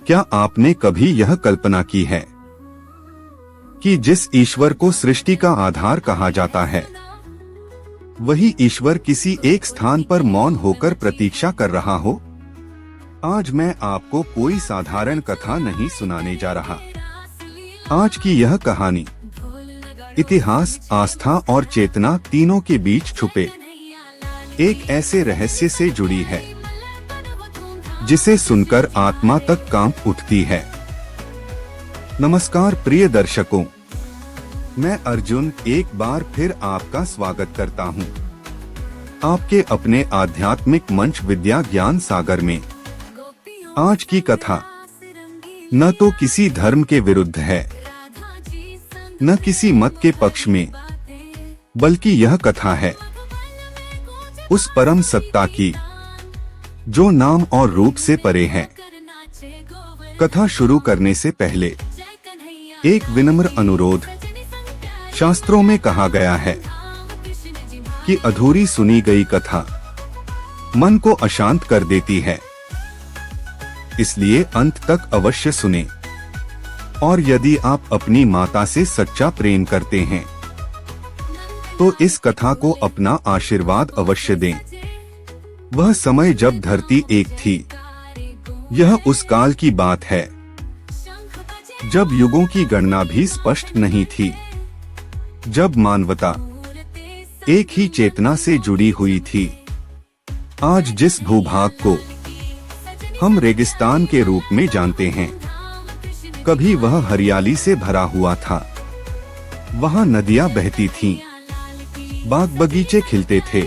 क्या आपने कभी यह कल्पना की है कि जिस ईश्वर को सृष्टि का आधार कहा जाता है, वही ईश्वर किसी एक स्थान पर मौन होकर प्रतीक्षा कर रहा हो? आज मैं आपको कोई साधारण कथा नहीं सुनाने जा रहा। आज की यह कहानी इतिहास, आस्था और चेतना तीनों के बीच छुपे एक ऐसे रहस्य से जुड़ी है जिसे सुनकर आत्मा तक कांप उठती है। नमस्कार प्रिय दर्शकों, मैं अर्जुन एक बार फिर आपका स्वागत करता हूं आपके अपने आध्यात्मिक मंच विद्या ज्ञान सागर में। आज की कथा न तो किसी धर्म के विरुद्ध है, न किसी मत के पक्ष में, बल्कि यह कथा है उस परम सत्ता की जो नाम और रूप से परे है। कथा शुरू करने से पहले एक विनम्र अनुरोध। शास्त्रों में कहा गया है कि अधूरी सुनी गई कथा मन को अशांत कर देती है, इसलिए अंत तक अवश्य सुने। और यदि आप अपनी माता से सच्चा प्रेम करते हैं तो इस कथा को अपना आशीर्वाद अवश्य दें। वह समय जब धरती एक थी, यह उस काल की बात है जब युगों की गणना भी स्पष्ट नहीं थी, जब मानवता एक ही चेतना से जुड़ी हुई थी। आज जिस भूभाग को हम रेगिस्तान के रूप में जानते हैं, कभी वह हरियाली से भरा हुआ था। वहां नदियां बहती थीं, बाग बगीचे खिलते थे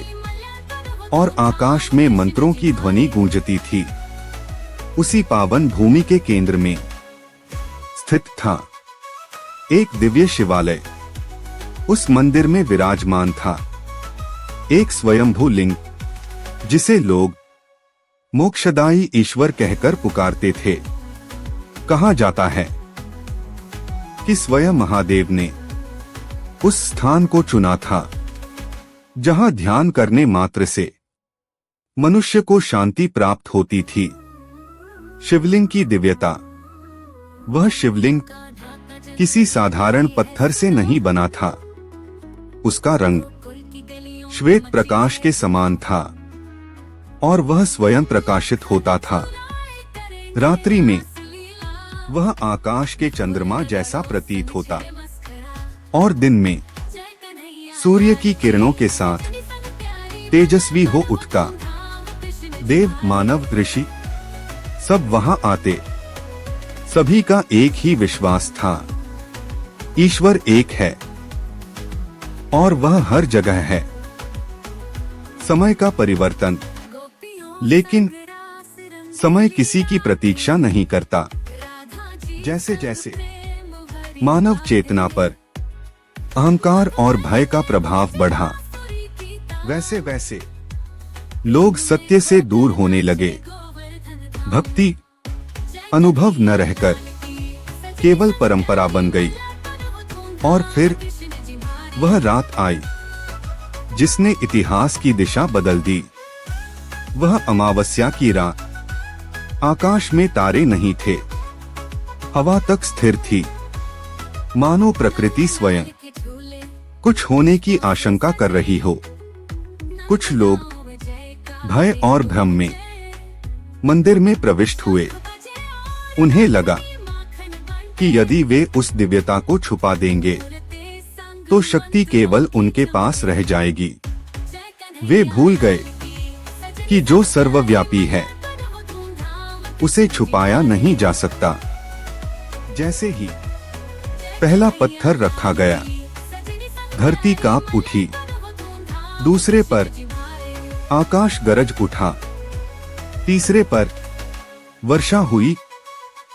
और आकाश में मंत्रों की ध्वनि गूंजती थी। उसी पावन भूमि के केंद्र में स्थित था एक दिव्य शिवालय। उस मंदिर में विराजमान था एक स्वयंभू लिंग, जिसे लोग मोक्षदायी ईश्वर कहकर पुकारते थे। कहा जाता है कि स्वयं महादेव ने उस स्थान को चुना था जहां ध्यान करने मात्र से मनुष्य को शांति प्राप्त होती थी। शिवलिंग की दिव्यता। वह शिवलिंग किसी साधारण पत्थर से नहीं बना था। उसका रंग श्वेत प्रकाश के समान था और वह स्वयं प्रकाशित होता था। रात्रि में वह आकाश के चंद्रमा जैसा प्रतीत होता और दिन में सूर्य की किरणों के साथ तेजस्वी हो उठता। देव, मानव, ऋषि सब वहां आते। सभी का एक ही विश्वास था, ईश्वर एक है और वह हर जगह है। समय का परिवर्तन, लेकिन समय किसी की प्रतीक्षा नहीं करता। जैसे जैसे मानव चेतना पर अहंकार और भय का प्रभाव बढ़ा, वैसे वैसे लोग सत्य से दूर होने लगे। भक्ति अनुभव न रहकर केवल परंपरा बन गई। और फिर वह रात आई जिसने इतिहास की दिशा बदल दी। वह अमावस्या की रात। आकाश में तारे नहीं थे, हवा तक स्थिर थी, मानो प्रकृति स्वयं कुछ होने की आशंका कर रही हो। कुछ लोग भय और भ्रम में मंदिर में प्रविष्ट हुए। उन्हें लगा कि यदि वे उस दिव्यता को छुपा देंगे तो शक्ति केवल उनके पास रह जाएगी। वे भूल गए कि जो सर्वव्यापी है उसे छुपाया नहीं जा सकता। जैसे ही पहला पत्थर रखा गया, धरती कांप उठी। दूसरे पर आकाश गरज उठा। तीसरे पर वर्षा हुई,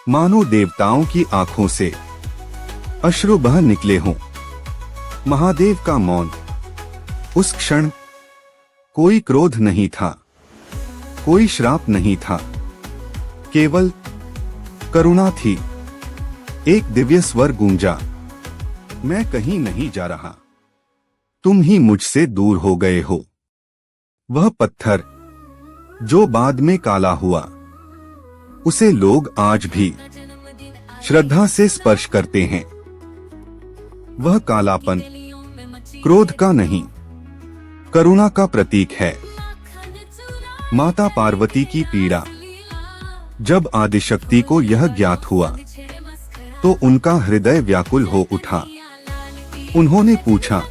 मानो देवताओं की आंखों से अश्रु बह निकले हों। महादेव का मौन। उस क्षण कोई क्रोध नहीं था, कोई श्राप नहीं था, केवल करुणा थी। एक दिव्य स्वर गूंजा, मैं कहीं नहीं जा रहा, तुम ही मुझसे दूर हो गए हो। वह पत्थर जो बाद में काला हुआ, उसे लोग आज भी श्रद्धा से स्पर्श करते हैं। वह कालापन क्रोध का नहीं, करुणा का प्रतीक है। माता पार्वती की पीड़ा। जब आदिशक्ति को यह ज्ञात हुआ तो उनका हृदय व्याकुल हो उठा। उन्होंने पूछा,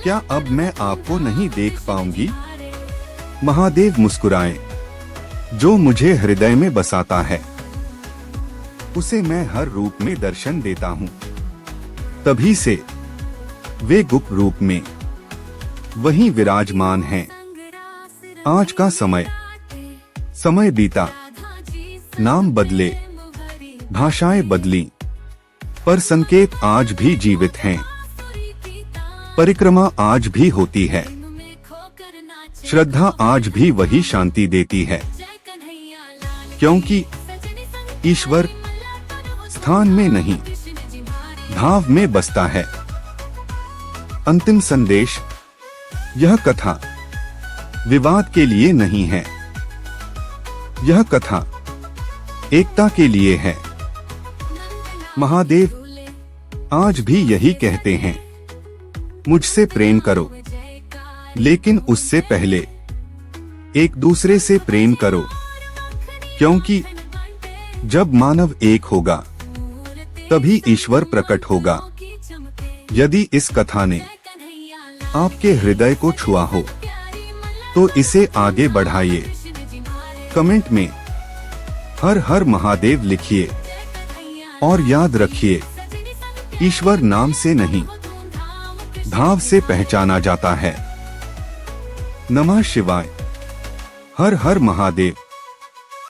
क्या अब मैं आपको नहीं देख पाऊंगी? महादेव मुस्कुराए, जो मुझे हृदय में बसाता है उसे मैं हर रूप में दर्शन देता हूँ। तभी से वे गुप्त रूप में वहीं विराजमान हैं। आज का समय बीता, नाम बदले, भाषाएं बदली, पर संकेत आज भी जीवित हैं। परिक्रमा आज भी होती है, श्रद्धा आज भी वही शांति देती है, क्योंकि ईश्वर स्थान में नहीं, भाव में बसता है। अंतिम संदेश, यह कथा विवाद के लिए नहीं है, यह कथा एकता के लिए है। महादेव आज भी यही कहते हैं, मुझसे प्रेम करो, लेकिन उससे पहले एक दूसरे से प्रेम करो, क्योंकि जब मानव एक होगा तभी ईश्वर प्रकट होगा। यदि इस कथा ने आपके हृदय को छुआ हो तो इसे आगे बढ़ाइए। कमेंट में हर हर महादेव लिखिए और याद रखिए, ईश्वर नाम से नहीं, भाव से पहचाना जाता है। नमः शिवाय। हर हर महादेव।